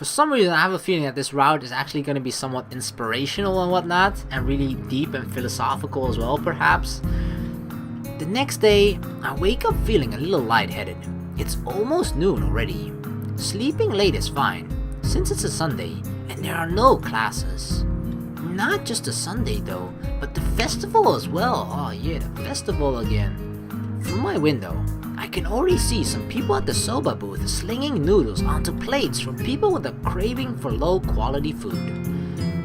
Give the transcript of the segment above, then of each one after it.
For some reason, I have a feeling that this route is actually going to be somewhat inspirational and whatnot, and really deep and philosophical as well, perhaps. The next day, I wake up feeling a little lightheaded. It's almost noon already. Sleeping late is fine, since it's a Sunday, and there are no classes. Not just a Sunday though, but the festival as well. Oh yeah, the festival again. From my window, I can already see some people at the soba booth slinging noodles onto plates from people with a craving for low quality food.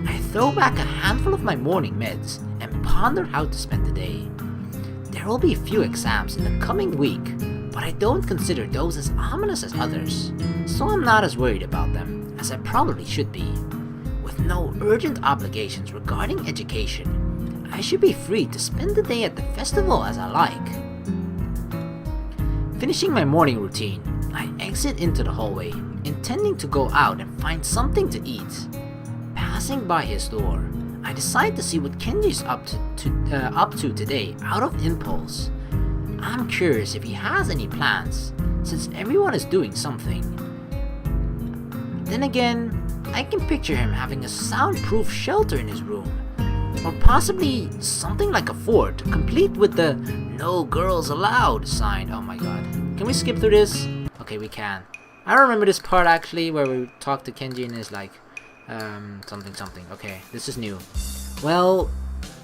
I throw back a handful of my morning meds and ponder how to spend the day. There will be a few exams in the coming week, but I don't consider those as ominous as others, so I'm not as worried about them as I probably should be. With no urgent obligations regarding education, I should be free to spend the day at the festival as I like. Finishing my morning routine, I exit into the hallway, intending to go out and find something to eat. Passing by his door, I decide to see what Kenji's up to today out of impulse. I'm curious if he has any plans, since everyone is doing something. Then again, I can picture him having a soundproof shelter in his room, or possibly something like a fort, complete with the "No girls allowed" sign. Oh my god. Can we skip through this? Okay, we can. I don't remember this part actually, where we talk to Kenji and is like, something. Okay, this is new. Well,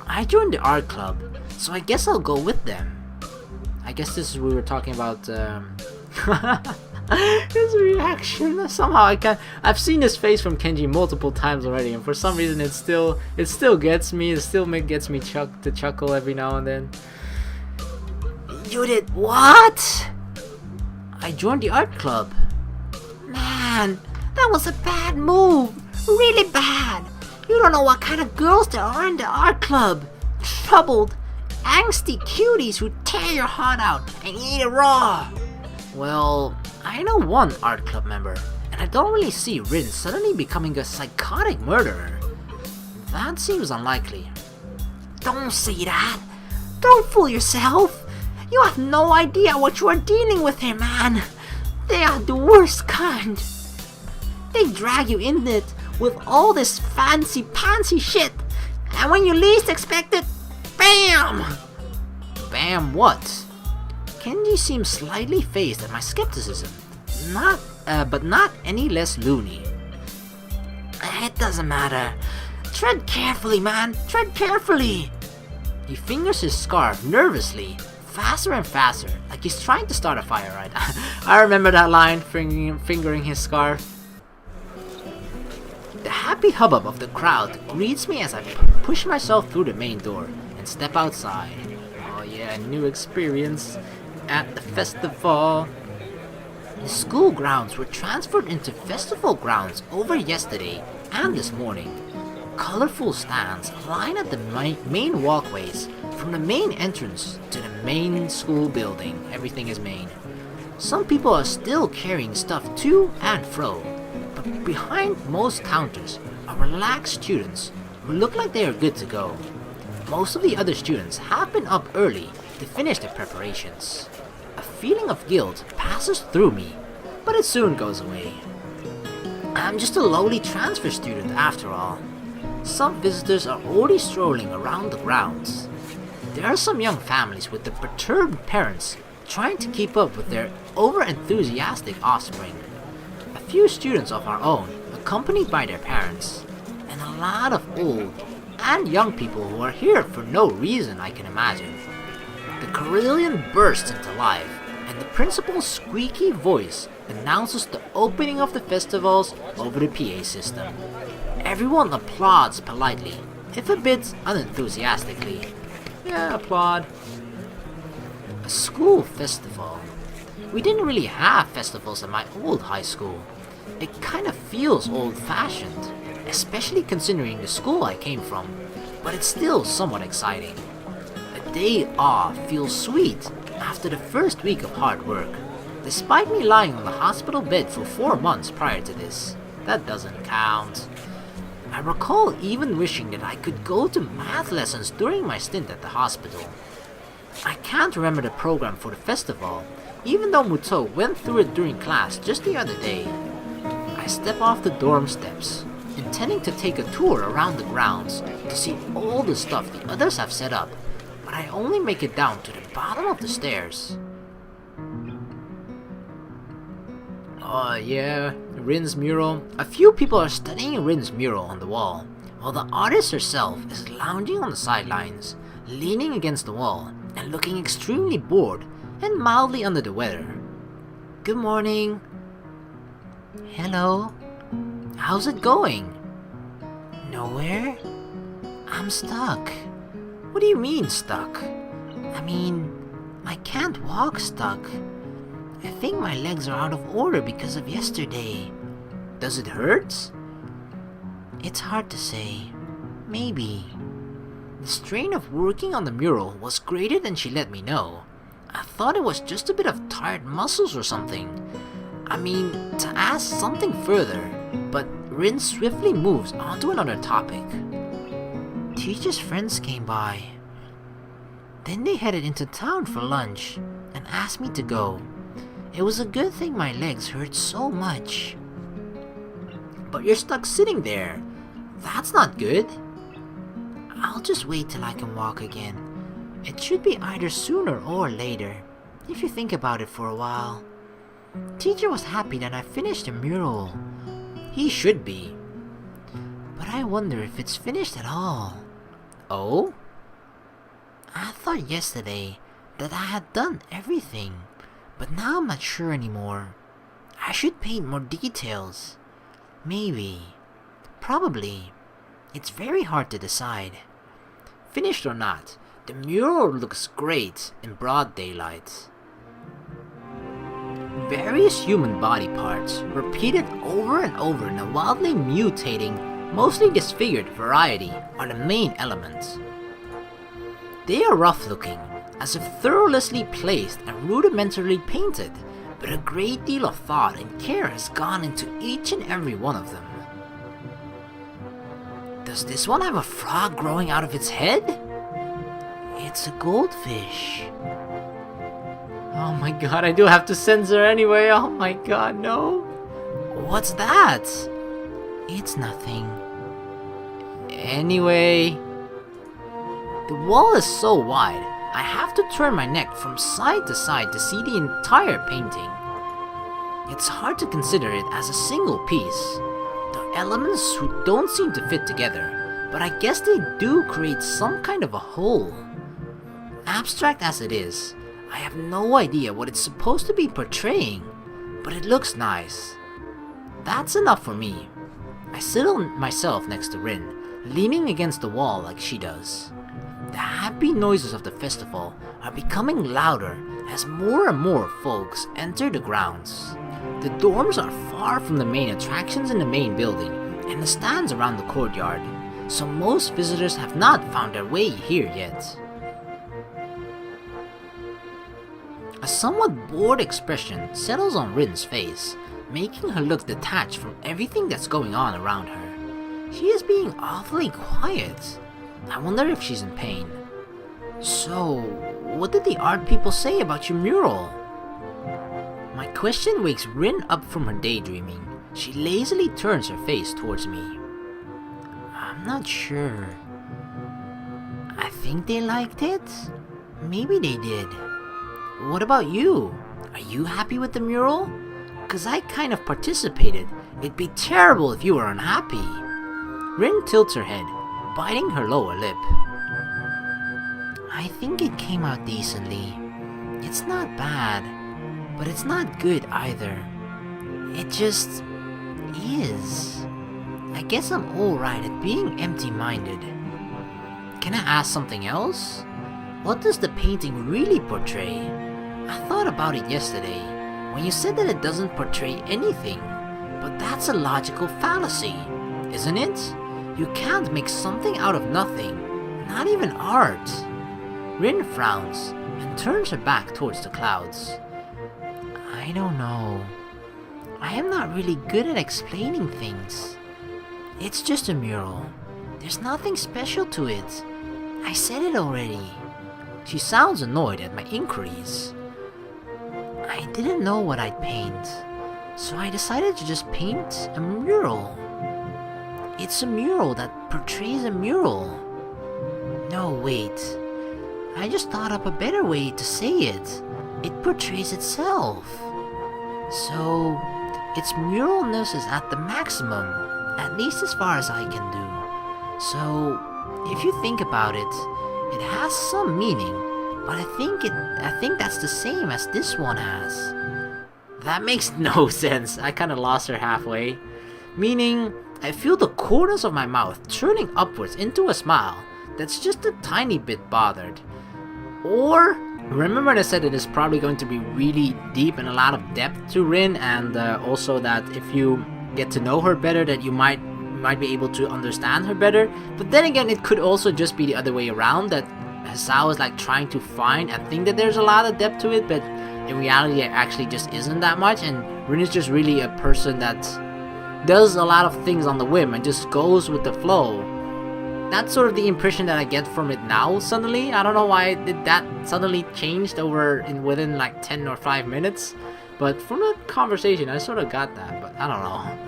I joined the art club, so I guess I'll go with them. I guess this is we were talking about, his reaction. Somehow I've seen this face from Kenji multiple times already, and for some reason it still gets me. It still gets me to chuckle every now and then. You did what? I joined the art club. Man, that was a bad move. Really bad. You don't know what kind of girls there are in the art club. Troubled, angsty cuties who tear your heart out and eat it raw. Well, I know one art club member, and I don't really see Rin suddenly becoming a psychotic murderer. That seems unlikely. Don't say that. Don't fool yourself. You have no idea what you are dealing with here, man. They are the worst kind. They drag you in it with all this fancy-pantsy shit, and when you least expect it, BAM! Bam what? Kenji seems slightly fazed at my skepticism, but not any less loony. It doesn't matter. Tread carefully, man. Tread carefully. He fingers his scarf nervously, faster and faster, like he's trying to start a fire, right? I remember that line, fingering his scarf. The happy hubbub of the crowd greets me as I push myself through the main door and step outside. Oh yeah, new experience at the festival. The school grounds were transferred into festival grounds over yesterday and this morning. Colorful stands line at the main walkways from the main entrance to the main school building. Everything is main. Some people are still carrying stuff to and fro, but behind most counters are relaxed students who look like they are good to go. Most of the other students have been up early to finish their preparations. A feeling of guilt passes through me, but it soon goes away. I'm just a lowly transfer student after all. Some visitors are already strolling around the grounds. There are some young families with the perturbed parents trying to keep up with their over-enthusiastic offspring. A few students of our own, accompanied by their parents, and a lot of old and young people who are here for no reason I can imagine. The carillon bursts into life, and the principal's squeaky voice announces the opening of the festivals over the PA system. Everyone applauds politely, if a bit unenthusiastically. Yeah, applaud. A school festival. We didn't really have festivals at my old high school. It kind of feels old-fashioned, especially considering the school I came from, but it's still somewhat exciting. A day off feels sweet after the first week of hard work, despite me lying on the hospital bed for 4 months prior to this. That doesn't count. I recall even wishing that I could go to math lessons during my stint at the hospital. I can't remember the program for the festival, even though Muto went through it during class just the other day. I step off the dorm steps, intending to take a tour around the grounds to see all the stuff the others have set up, but I only make it down to the bottom of the stairs. Oh yeah, Rin's mural. A few people are studying Rin's mural on the wall, while the artist herself is lounging on the sidelines, leaning against the wall and looking extremely bored and mildly under the weather. Good morning. Hello. How's it going? Nowhere? I'm stuck. What do you mean stuck? I mean, I can't walk stuck. I think my legs are out of order because of yesterday. Does it hurt? It's hard to say. Maybe. The strain of working on the mural was greater than she let me know. I thought it was just a bit of tired muscles or something. I mean, to ask something further, but Rin swiftly moves on to another topic. Teacher's friends came by. Then they headed into town for lunch and asked me to go. It was a good thing my legs hurt so much. But you're stuck sitting there. That's not good. I'll just wait till I can walk again. It should be either sooner or later, if you think about it for a while. Teacher was happy that I finished the mural. He should be. But I wonder if it's finished at all. Oh? I thought yesterday that I had done everything, but now I'm not sure anymore. I should paint more details. Maybe. Probably. It's very hard to decide. Finished or not, the mural looks great in broad daylight. Various human body parts, repeated over and over in a wildly mutating, mostly disfigured variety, are the main elements. They are rough looking, as if thoroughly placed and rudimentarily painted, but a great deal of thought and care has gone into each and every one of them. Does this one have a frog growing out of its head? It's a goldfish. Oh my god, I do have to censor anyway. Oh my god, no. What's that? It's nothing. Anyway, the wall is so wide, I have to turn my neck from side to side to see the entire painting. It's hard to consider it as a single piece. The elements don't seem to fit together, but I guess they do create some kind of a whole. Abstract as it is, I have no idea what it's supposed to be portraying, but it looks nice. That's enough for me. I settle myself next to Rin, leaning against the wall like she does. The happy noises of the festival are becoming louder as more and more folks enter the grounds. The dorms are far from the main attractions in the main building and the stands around the courtyard, so most visitors have not found their way here yet. A somewhat bored expression settles on Rin's face, making her look detached from everything that's going on around her. She is being awfully quiet. I wonder if she's in pain. So, what did the art people say about your mural? My question wakes Rin up from her daydreaming. She lazily turns her face towards me. I'm not sure. I think they liked it? Maybe they did. What about you? Are you happy with the mural? 'Cause I kind of participated. It'd be terrible if you were unhappy. Rin tilts her head, biting her lower lip. I think it came out decently. It's not bad, but it's not good either. It just is. I guess I'm alright at being empty-minded. Can I ask something else? What does the painting really portray? I thought about it yesterday, when you said that it doesn't portray anything. But that's a logical fallacy, isn't it? You can't make something out of nothing, not even art. Rin frowns and turns her back towards the clouds. I don't know. I am not really good at explaining things. It's just a mural. There's nothing special to it. I said it already. She sounds annoyed at my inquiries. I didn't know what I'd paint. So I decided to just paint a mural. It's a mural that portrays a mural. No, wait. I just thought up a better way to say it. It portrays itself. So, its muralness is at the maximum, at least as far as I can do. So, if you think about it, it has some meaning, but I think that's the same as this one has. That makes no sense. I kinda lost her halfway. Meaning, I feel the corners of my mouth turning upwards into a smile that's just a tiny bit bothered. Or, remember when I said it is probably going to be really deep and a lot of depth to Rin, and also that if you get to know her better that you might be able to understand her better. But then again, it could also just be the other way around, that Hisao is like trying to find and think that there's a lot of depth to it, but in reality it actually just isn't that much, and Rin is just really a person that does a lot of things on the whim and just goes with the flow. That's sort of the impression that I get from it now suddenly. I don't know why that suddenly changed within like 10 or 5 minutes, but from the conversation I sort of got that, but I don't know.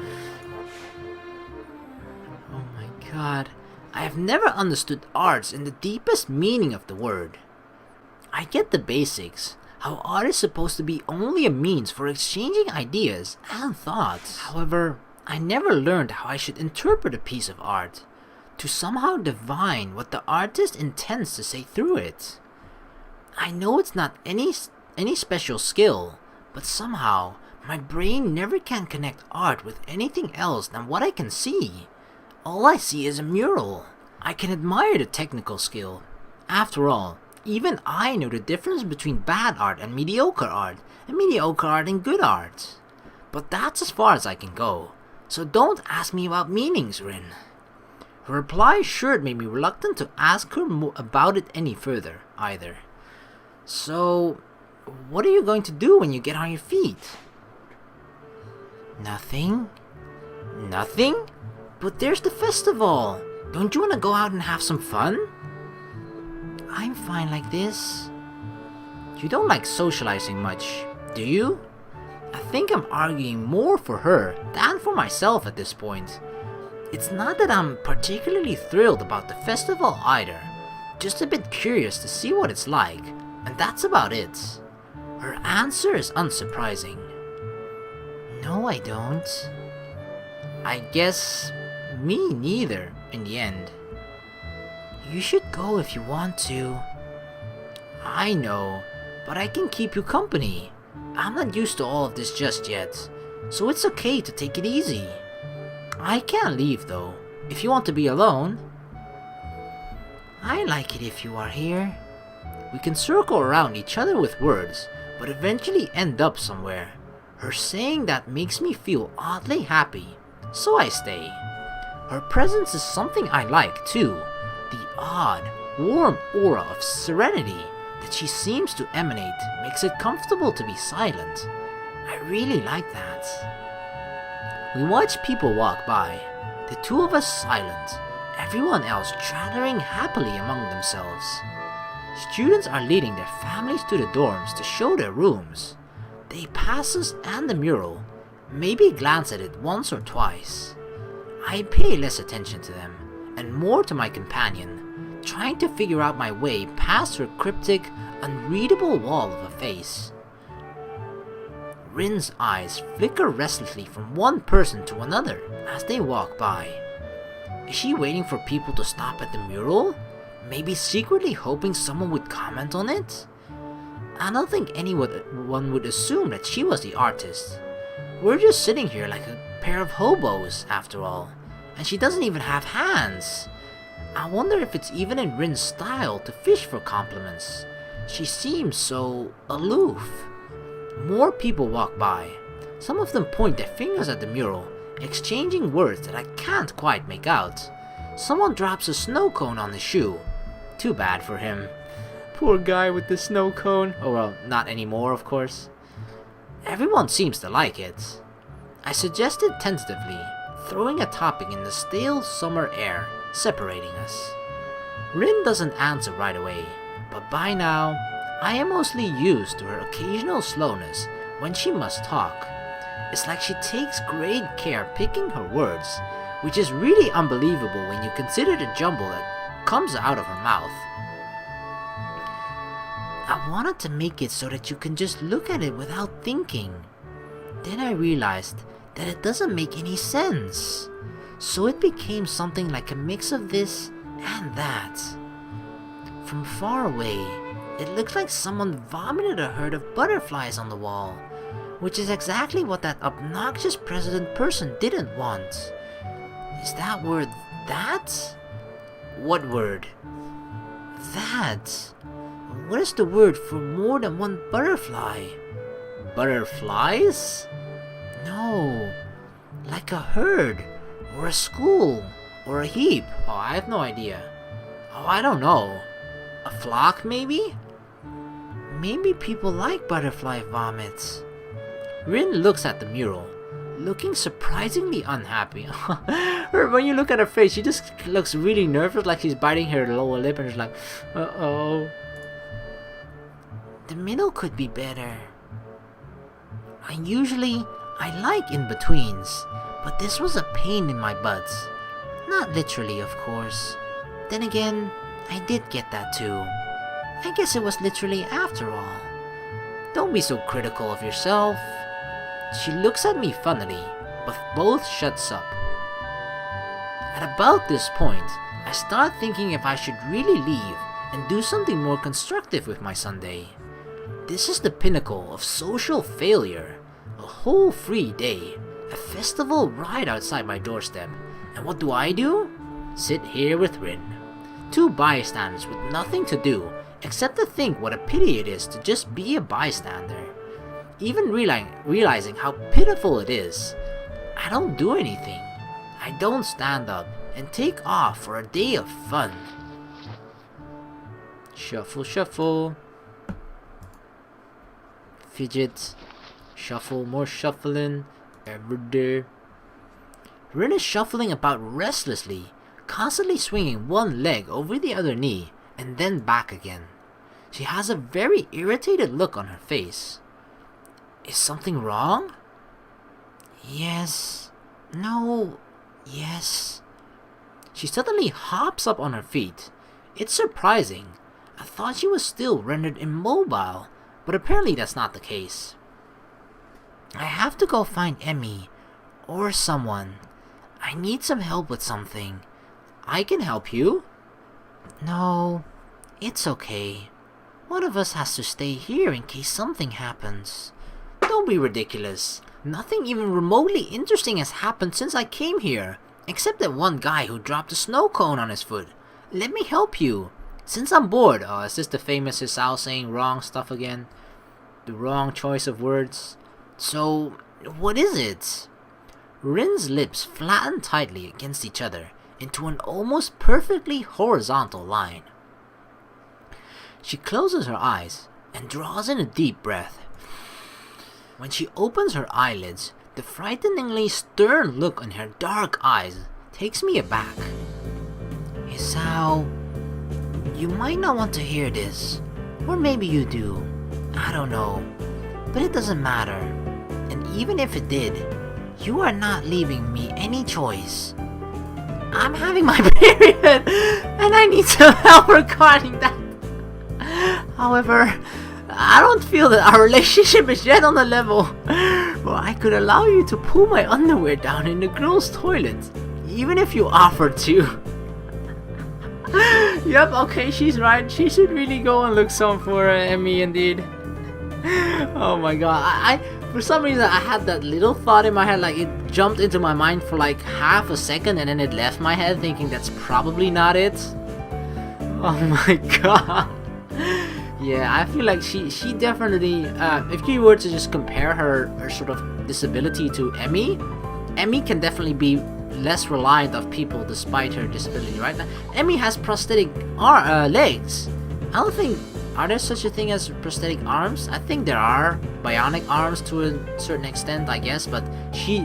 Oh my god. I have never understood arts in the deepest meaning of the word. I get the basics, how art is supposed to be only a means for exchanging ideas and thoughts. However, I never learned how I should interpret a piece of art, to somehow divine what the artist intends to say through it. I know it's not any special skill, but somehow my brain never can connect art with anything else than what I can see. All I see is a mural. I can admire the technical skill. After all, even I know the difference between bad art and mediocre art and good art. But that's as far as I can go, so don't ask me about meanings, Rin. Her reply sure made me reluctant to ask her about it any further, either. So, what are you going to do when you get on your feet? Nothing? Nothing? But there's the festival! Don't you want to go out and have some fun? I'm fine like this. You don't like socializing much, do you? I think I'm arguing more for her than for myself at this point. It's not that I'm particularly thrilled about the festival either, just a bit curious to see what it's like, and that's about it. Her answer is unsurprising. No, I don't. I guess me neither, in the end. You should go if you want to. I know, but I can keep you company. I'm not used to all of this just yet, so it's okay to take it easy. I can't leave though, if you want to be alone. I like it if you are here. We can circle around each other with words, but eventually end up somewhere. Her saying that makes me feel oddly happy, so I stay. Her presence is something I like too. The odd, warm aura of serenity that she seems to emanate makes it comfortable to be silent. I really like that. We watch people walk by, the two of us silent, everyone else chattering happily among themselves. Students are leading their families to the dorms to show their rooms. They pass us and the mural, maybe glance at it once or twice. I pay less attention to them, and more to my companion, trying to figure out my way past her cryptic, unreadable wall of a face. Rin's eyes flicker restlessly from one person to another as they walk by. Is she waiting for people to stop at the mural? Maybe secretly hoping someone would comment on it? I don't think anyone would assume that she was the artist. We're just sitting here like a pair of hobos, after all, and she doesn't even have hands. I wonder if it's even in Rin's style to fish for compliments. She seems so aloof. More people walk by. Some of them point their fingers at the mural, exchanging words that I can't quite make out. Someone drops a snow cone on his shoe. Too bad for him. Poor guy with the snow cone. Oh well, not anymore, of course. Everyone seems to like it. I suggested tentatively, throwing a topic in the stale summer air, separating us. Rin doesn't answer right away, but by now, I am mostly used to her occasional slowness when she must talk. It's like she takes great care picking her words, which is really unbelievable when you consider the jumble that comes out of her mouth. I wanted to make it so that you can just look at it without thinking. Then I realized that it doesn't make any sense. So it became something like a mix of this and that. From far away, it looked like someone vomited a herd of butterflies on the wall, which is exactly what that obnoxious president person didn't want. Is that word that? What word? That. What is the word for more than one butterfly? Butterflies? No. Like a herd, or a school, or a heap. Oh, I have no idea. Oh, I don't know. A flock, maybe? Maybe people like butterfly vomits. Rin looks at the mural, looking surprisingly unhappy. When you look at her face, she just looks really nervous, like she's biting her lower lip and she's like, uh-oh. The middle could be better. I like in-betweens, but this was a pain in my butt. Not literally, of course. Then again, I did get that too. I guess it was literally after all. Don't be so critical of yourself. She looks at me funnily, but both shuts up. At about this point, I start thinking if I should really leave and do something more constructive with my Sunday. This is the pinnacle of social failure. A whole free day, a festival right outside my doorstep. And what do? Sit here with Rin. Two bystanders with nothing to do except to think what a pity it is to just be a bystander. Even realizing how pitiful it is, I don't do anything. I don't stand up and take off for a day of fun. Shuffle, shuffle. Fidget. Shuffle, more shuffling. Every day. Rin is shuffling about restlessly, constantly swinging one leg over the other knee and then back again. She has a very irritated look on her face. Is something wrong? Yes. No. Yes. She suddenly hops up on her feet. It's surprising. I thought she was still rendered immobile, but apparently that's not the case. I have to go find Emmy, or someone. I need some help with something. I can help you. No, it's okay. One of us has to stay here in case something happens. Don't be ridiculous. Nothing even remotely interesting has happened since I came here, except that one guy who dropped a snow cone on his foot. Let me help you. Since I'm bored. Oh, is this the famous Hisao saying wrong stuff again? The wrong choice of words. So, what is it? Rin's lips flatten tightly against each other into an almost perfectly horizontal line. She closes her eyes and draws in a deep breath. When she opens her eyelids, the frighteningly stern look in her dark eyes takes me aback. Hisao, you might not want to hear this, or maybe you do. I don't know, but it doesn't matter. And even if it did, you are not leaving me any choice. I'm having my period, and I need some help regarding that. However, I don't feel that our relationship is yet on the level where I could allow you to pull my underwear down in the girls' toilet, even if you offered to. Yep, okay, she's right. She should really go and look some for Emmy indeed. Oh my god, I for some reason I had that little thought in my head, like it jumped into my mind for like half a second and then it left my head thinking that's probably not it. Oh my god. Yeah, I feel like she definitely, if you were to just compare her sort of disability to Emmy can definitely be less reliant of people despite her disability, right? Emmy has prosthetic legs. I don't think, are there such a thing as prosthetic arms? I think there are bionic arms to a certain extent, I guess, but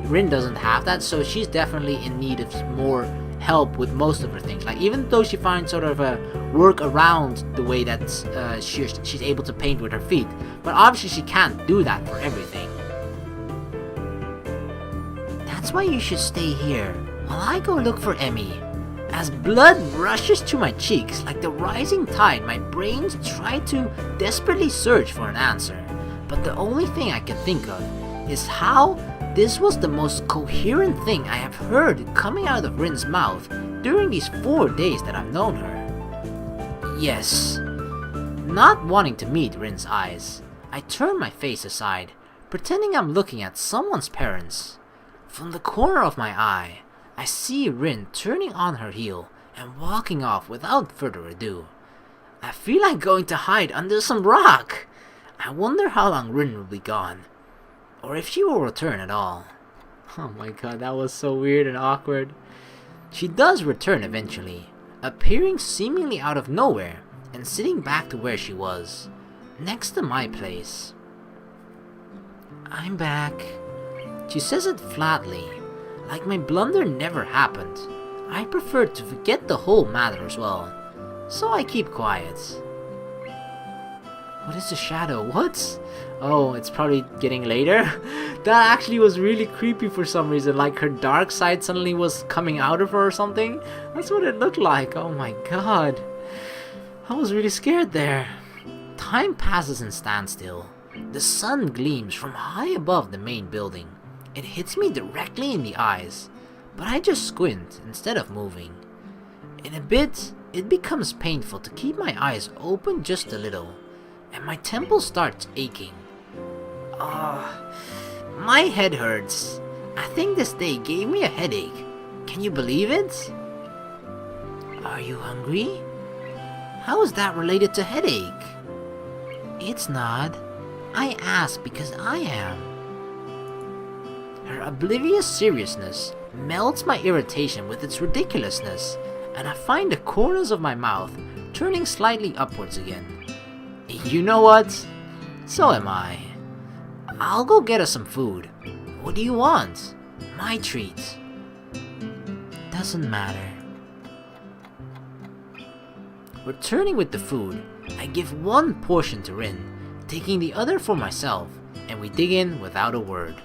Rin doesn't have that, so she's definitely in need of more help with most of her things. Like, even though she finds sort of a work around the way that she's able to paint with her feet, but obviously she can't do that for everything. That's why you should stay here while I go look for Emmy. As blood rushes to my cheeks like the rising tide, my brains try to desperately search for an answer. But the only thing I can think of is how this was the most coherent thing I have heard coming out of Rin's mouth during these 4 days that I've known her. Yes. Not wanting to meet Rin's eyes, I turn my face aside, pretending I'm looking at someone's parents. From the corner of my eye, I see Rin turning on her heel and walking off without further ado. I feel like going to hide under some rock. I wonder how long Rin will be gone, or if she will return at all. Oh my god, that was so weird and awkward. She does return eventually, appearing seemingly out of nowhere and sitting back to where she was, next to my place. I'm back. She says it flatly, like my blunder never happened. I prefer to forget the whole matter as well, so I keep quiet. What is the shadow? What? Oh, it's probably getting later? That actually was really creepy for some reason, like her dark side suddenly was coming out of her or something. That's what it looked like. Oh my god. I was really scared there. Time passes in standstill. The sun gleams from high above the main building. It hits me directly in the eyes, but I just squint instead of moving. In a bit, it becomes painful to keep my eyes open just a little, and my temple starts aching. My head hurts. I think this day gave me a headache. Can you believe it? Are you hungry? How is that related to headache? It's not. I ask because I am. Her oblivious seriousness melts my irritation with its ridiculousness, and I find the corners of my mouth turning slightly upwards again. You know what? So am I. I'll go get us some food. What do you want? My treat. Doesn't matter. Returning with the food, I give one portion to Rin, taking the other for myself, and we dig in without a word.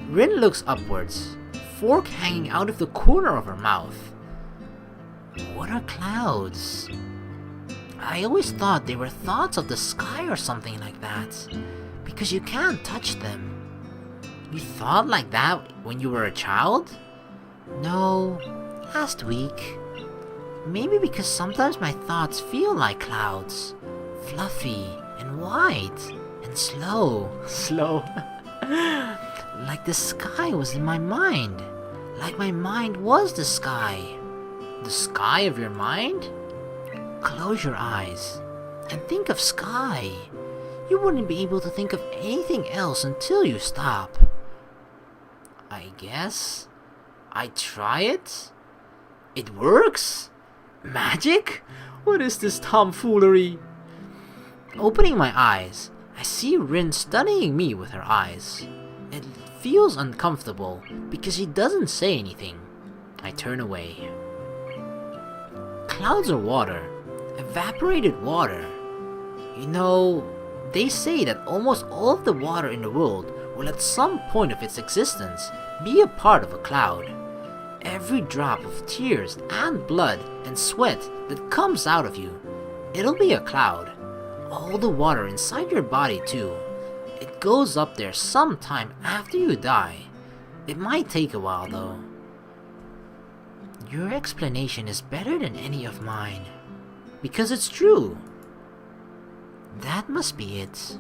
Rin looks upwards, fork hanging out of the corner of her mouth. What are clouds? I always thought they were thoughts of the sky or something like that, because you can't touch them. You thought like that when you were a child? No, last week. Maybe because sometimes my thoughts feel like clouds, fluffy and white and slow. Like the sky was in my mind, like my mind was the sky. The sky of your mind? Close your eyes and think of sky. You wouldn't be able to think of anything else until you stop. I guess I try it. It works? Magic? What is this tomfoolery? Opening my eyes, I see Rin studying me with her eyes. It feels uncomfortable because she doesn't say anything. I turn away. Clouds are water. Evaporated water. You know, they say that almost all of the water in the world will at some point of its existence be a part of a cloud. Every drop of tears and blood and sweat that comes out of you, it'll be a cloud. All the water inside your body too. It goes up there sometime after you die. It might take a while though. Your explanation is better than any of mine. Because it's true. That must be it.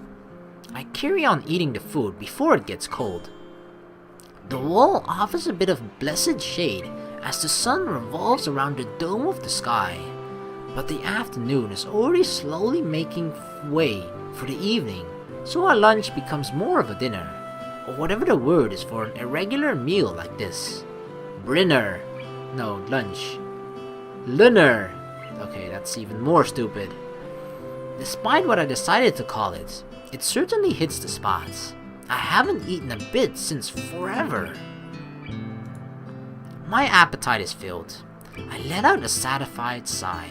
I carry on eating the food before it gets cold. The wall offers a bit of blessed shade as the sun revolves around the dome of the sky. But the afternoon is already slowly making way for the evening, so our lunch becomes more of a dinner, or whatever the word is for an irregular meal like this. Brinner. No, lunch. Lunner. Okay, that's even more stupid. Despite what I decided to call it, it certainly hits the spots. I haven't eaten a bit since forever. My appetite is filled. I let out a satisfied sigh.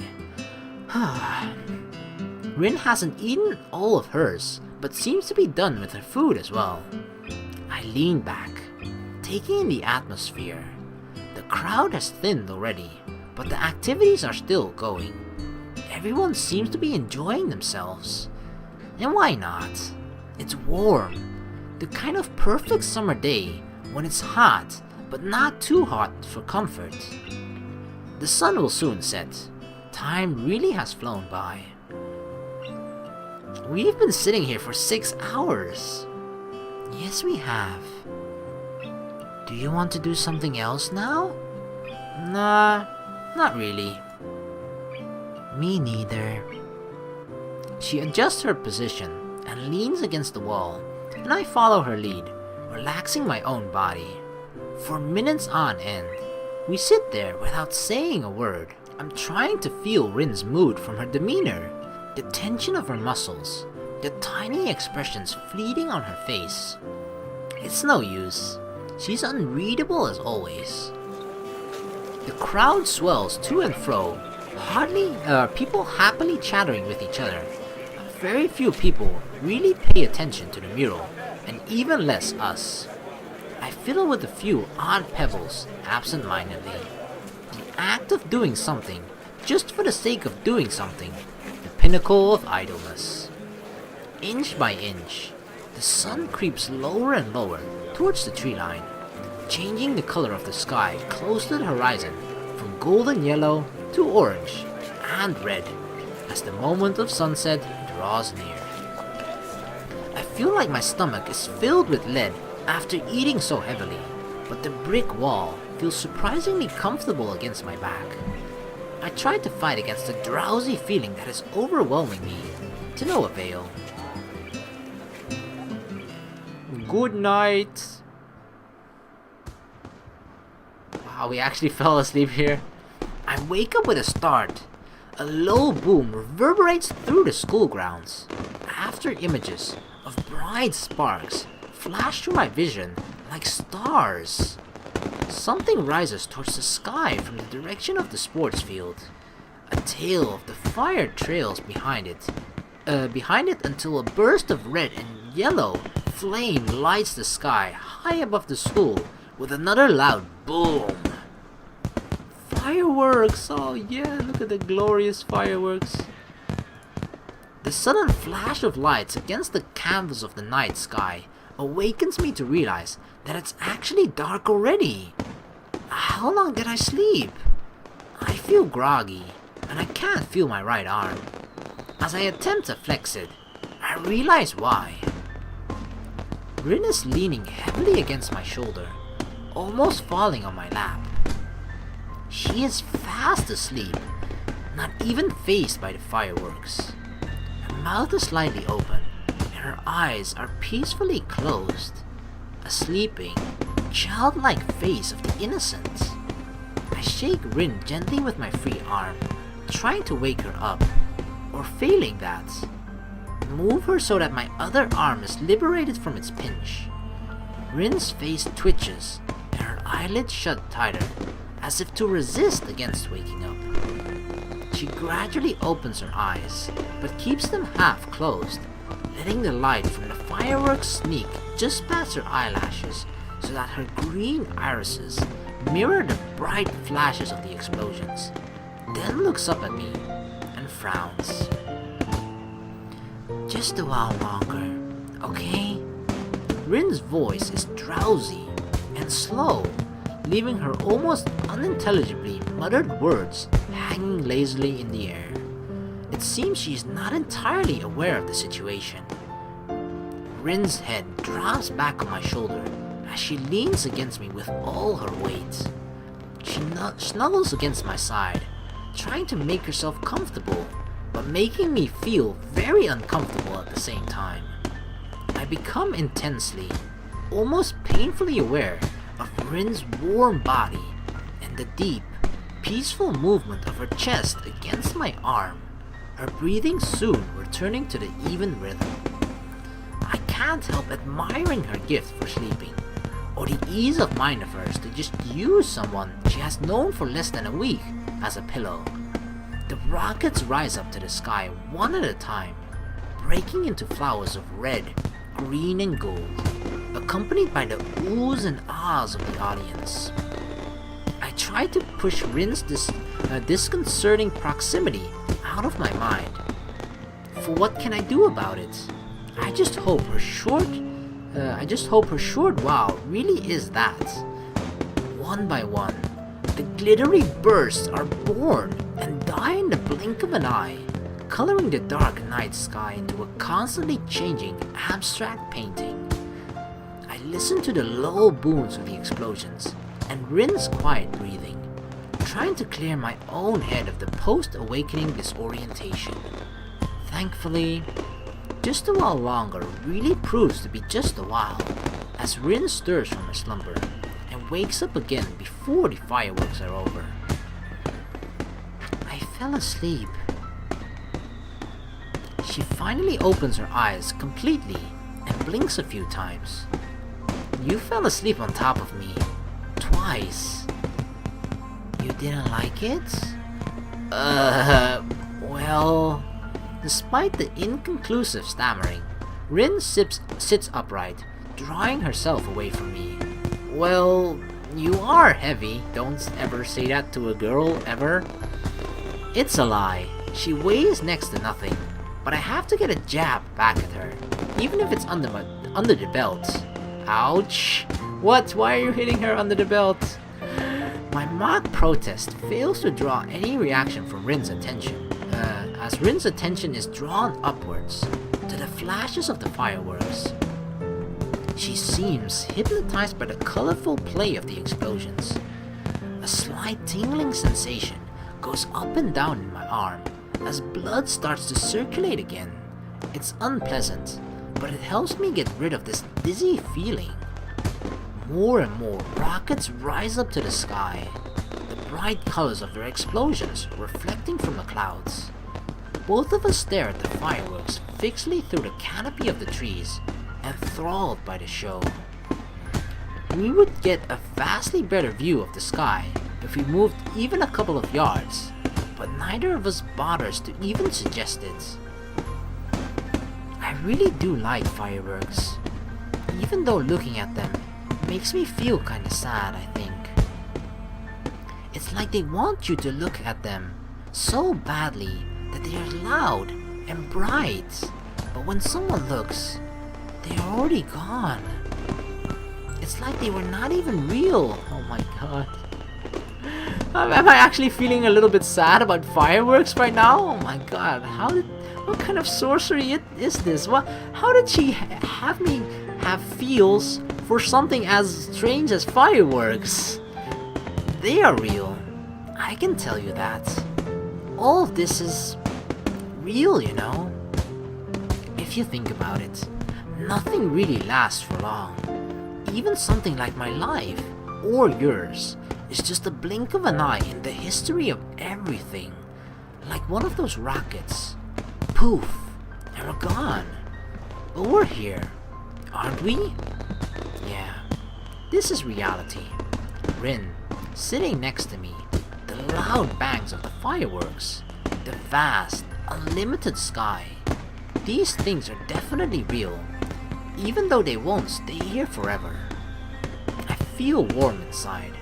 Rin hasn't eaten all of hers, but seems to be done with her food as well. I lean back, taking in the atmosphere. The crowd has thinned already, but the activities are still going. Everyone seems to be enjoying themselves. And why not? It's warm. The kind of perfect summer day when it's hot, but not too hot for comfort. The sun will soon set. Time really has flown by. We've been sitting here for 6 hours. Yes, we have. Do you want to do something else now? Nah, not really. Me neither. She adjusts her position and leans against the wall, and I follow her lead, relaxing my own body. For minutes on end, we sit there without saying a word. I'm trying to feel Rin's mood from her demeanor, the tension of her muscles, the tiny expressions fleeting on her face. It's no use. She's unreadable as always. The crowd swells to and fro, people happily chattering with each other. Very few people really pay attention to the mural, and even less us. I fiddle with a few odd pebbles, absent-mindedly. The act of doing something, just for the sake of doing something, the pinnacle of idleness. Inch by inch, the sun creeps lower and lower towards the tree line, changing the color of the sky close to the horizon from golden yellow to orange and red as the moment of sunset draws near. I feel like my stomach is filled with lead after eating so heavily, but the brick wall feels surprisingly comfortable against my back. I try to fight against the drowsy feeling that is overwhelming me, to no avail. Good night. Wow, we actually fell asleep here. I wake up with a start. A low boom reverberates through the school grounds. After images of bright sparks flash through my vision like stars. Something rises towards the sky from the direction of the sports field. A tail of the fire trails behind it until a burst of red and yellow flame lights the sky high above the school with another loud boom. Fireworks! Oh yeah, look at the glorious fireworks. The sudden flash of lights against the canvas of the night sky awakens me to realize that it's actually dark already. How long did I sleep? I feel groggy, and I can't feel my right arm. As I attempt to flex it, I realize why. Rin is leaning heavily against my shoulder, almost falling on my lap. She is fast asleep, not even fazed by the fireworks. Her mouth is slightly open, and her eyes are peacefully closed. A sleeping, childlike face of the innocent. I shake Rin gently with my free arm, trying to wake her up, or failing that, move her so that my other arm is liberated from its pinch. Rin's face twitches, and her eyelids shut tighter, as if to resist against waking up. She gradually opens her eyes, but keeps them half closed, letting the light from the fireworks sneak just past her eyelashes so that her green irises mirror the bright flashes of the explosions, then looks up at me and frowns. Just a while longer, okay? Rin's voice is drowsy and slow, leaving her almost unintelligibly muttered words hanging lazily in the air. It seems she is not entirely aware of the situation. Rin's head drops back on my shoulder as she leans against me with all her weight. She snuggles against my side, trying to make herself comfortable, but making me feel very uncomfortable at the same time. I become intensely, almost painfully aware of Rin's warm body and the deep, peaceful movement of her chest against my arm, her breathing soon returning to the even rhythm. I can't help admiring her gift for sleeping, or the ease of mind of hers to just use someone she has known for less than a week as a pillow. The rockets rise up to the sky one at a time, breaking into flowers of red, green, and gold. accompanied by the oohs and ahs of the audience. I tried to push Rin's disconcerting proximity out of my mind. For what can I do about it? I just hope her short wow really is that. One by one, the glittery bursts are born and die in the blink of an eye, coloring the dark night sky into a constantly changing abstract painting. I listen to the low booms of the explosions and Rin's quiet breathing, trying to clear my own head of the post-awakening disorientation. Thankfully, just a while longer really proves to be just a while, as Rin stirs from her slumber and wakes up again before the fireworks are over. I fell asleep. She finally opens her eyes completely and blinks a few times. You fell asleep on top of me. Twice. You didn't like it? Well... Despite the inconclusive stammering, Rin sits upright, drawing herself away from me. Well, you are heavy. Don't ever say that to a girl, ever. It's a lie. She weighs next to nothing, but I have to get a jab back at her, even if it's under the belt. Ouch! What? Why are you hitting her under the belt? My mock protest fails to draw any reaction from Rin's attention, as Rin's attention is drawn upwards to the flashes of the fireworks. She seems hypnotized by the colorful play of the explosions. A slight tingling sensation goes up and down in my arm as blood starts to circulate again. It's unpleasant, but it helps me get rid of this dizzy feeling. More and more rockets rise up to the sky, the bright colors of their explosions reflecting from the clouds. Both of us stare at the fireworks fixedly through the canopy of the trees, enthralled by the show. We would get a vastly better view of the sky if we moved even a couple of yards, but neither of us bothers to even suggest it. I really do like fireworks, even though looking at them makes me feel kinda sad, I think. It's like they want you to look at them so badly that they are loud and bright, but when someone looks, they are already gone. It's like they were not even real. Oh my god. Am I actually feeling a little bit sad about fireworks right now? Oh my god, what kind of sorcery is this? How did she have me have feels for something as strange as fireworks? They are real. I can tell you that. All of this is real, you know. If you think about it, nothing really lasts for long. Even something like my life, or yours, is just a blink of an eye in the history of everything. Like one of those rockets. Poof, and we're gone. But we're here, aren't we? Yeah, this is reality. Rin, sitting next to me, the loud bangs of the fireworks, the vast, unlimited sky. These things are definitely real, even though they won't stay here forever. I feel warm inside,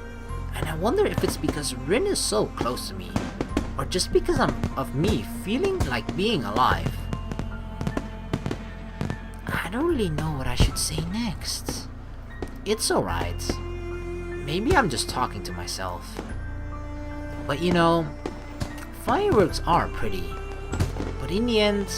and I wonder if it's because Rin is so close to me, or just because of me feeling like being alive. I don't really know what I should say next. It's alright. Maybe I'm just talking to myself. But you know, fireworks are pretty. But in the end,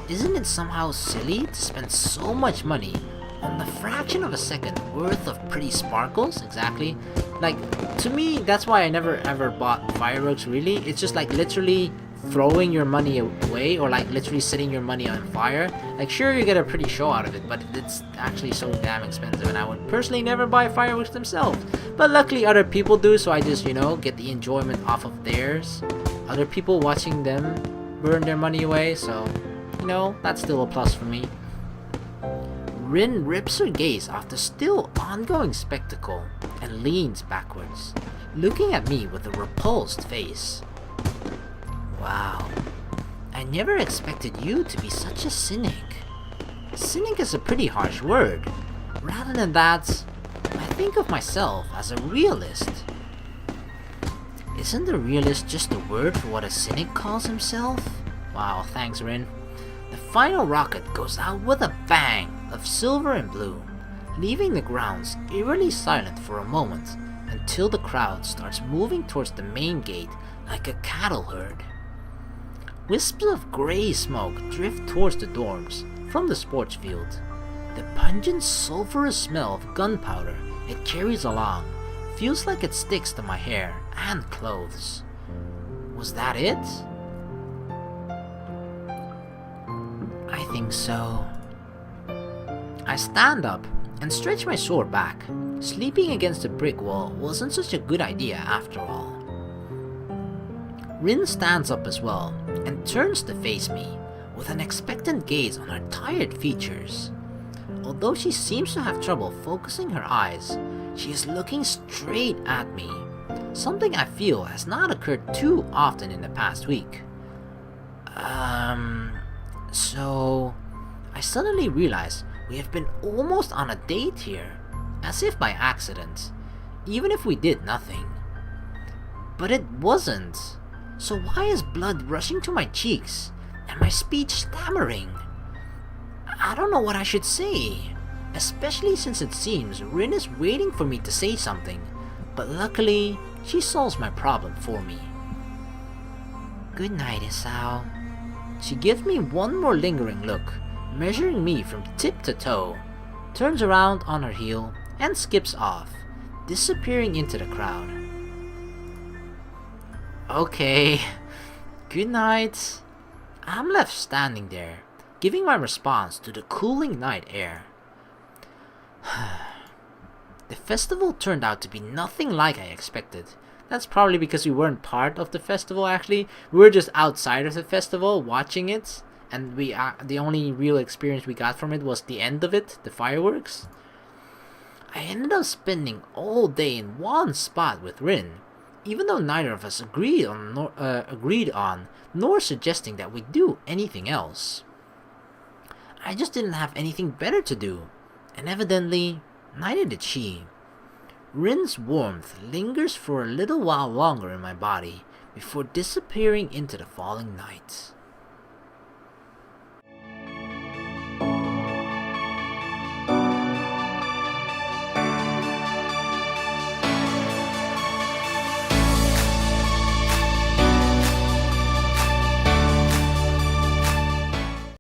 isn't it somehow silly to spend so much money on the fraction of a second worth of pretty sparkles? Exactly. Like, to me, that's why I never ever bought fireworks, really. It's just like literally throwing your money away, or like literally setting your money on fire. Like, sure, you get a pretty show out of it, but it's actually so damn expensive, and I would personally never buy fireworks themselves. But luckily other people do, so I just, you know, get the enjoyment off of theirs. Other people watching them burn their money away, so, you know, that's still a plus for me. Rin rips her gaze off the still ongoing spectacle and leans backwards, looking at me with a repulsed face. Wow, I never expected you to be such a cynic. Cynic is a pretty harsh word. Rather than that, I think of myself as a realist. Isn't a realist just a word for what a cynic calls himself? Wow, thanks Rin. The final rocket goes out with a bang of silver and blue, leaving the grounds eerily silent for a moment until the crowd starts moving towards the main gate like a cattle herd. Wisps of grey smoke drift towards the dorms from the sports field. The pungent sulphurous smell of gunpowder it carries along feels like it sticks to my hair and clothes. Was that it? I think so. I stand up and stretch my sword back. Sleeping against a brick wall wasn't such a good idea after all. Rin stands up as well and turns to face me with an expectant gaze on her tired features. Although she seems to have trouble focusing her eyes, she is looking straight at me, something I feel has not occurred too often in the past week. So I suddenly realize we have been almost on a date here, as if by accident, even if we did nothing. But it wasn't. So why is blood rushing to my cheeks and my speech stammering? I don't know what I should say, especially since it seems Rin is waiting for me to say something, but luckily she solves my problem for me. Good night, Hisao. She gives me one more lingering look, measuring me from tip to toe, turns around on her heel, and skips off, disappearing into the crowd. Okay, good night. I'm left standing there, giving my response to the cooling night air. The festival turned out to be nothing like I expected. That's probably because we weren't part of the festival actually. We were just outside of the festival watching it, and the only real experience we got from it was the end of it, the fireworks. I ended up spending all day in one spot with Rin, even though neither of us agreed on nor suggesting that we do anything else. I just didn't have anything better to do, and evidently, neither did she. Rin's warmth lingers for a little while longer in my body before disappearing into the falling night.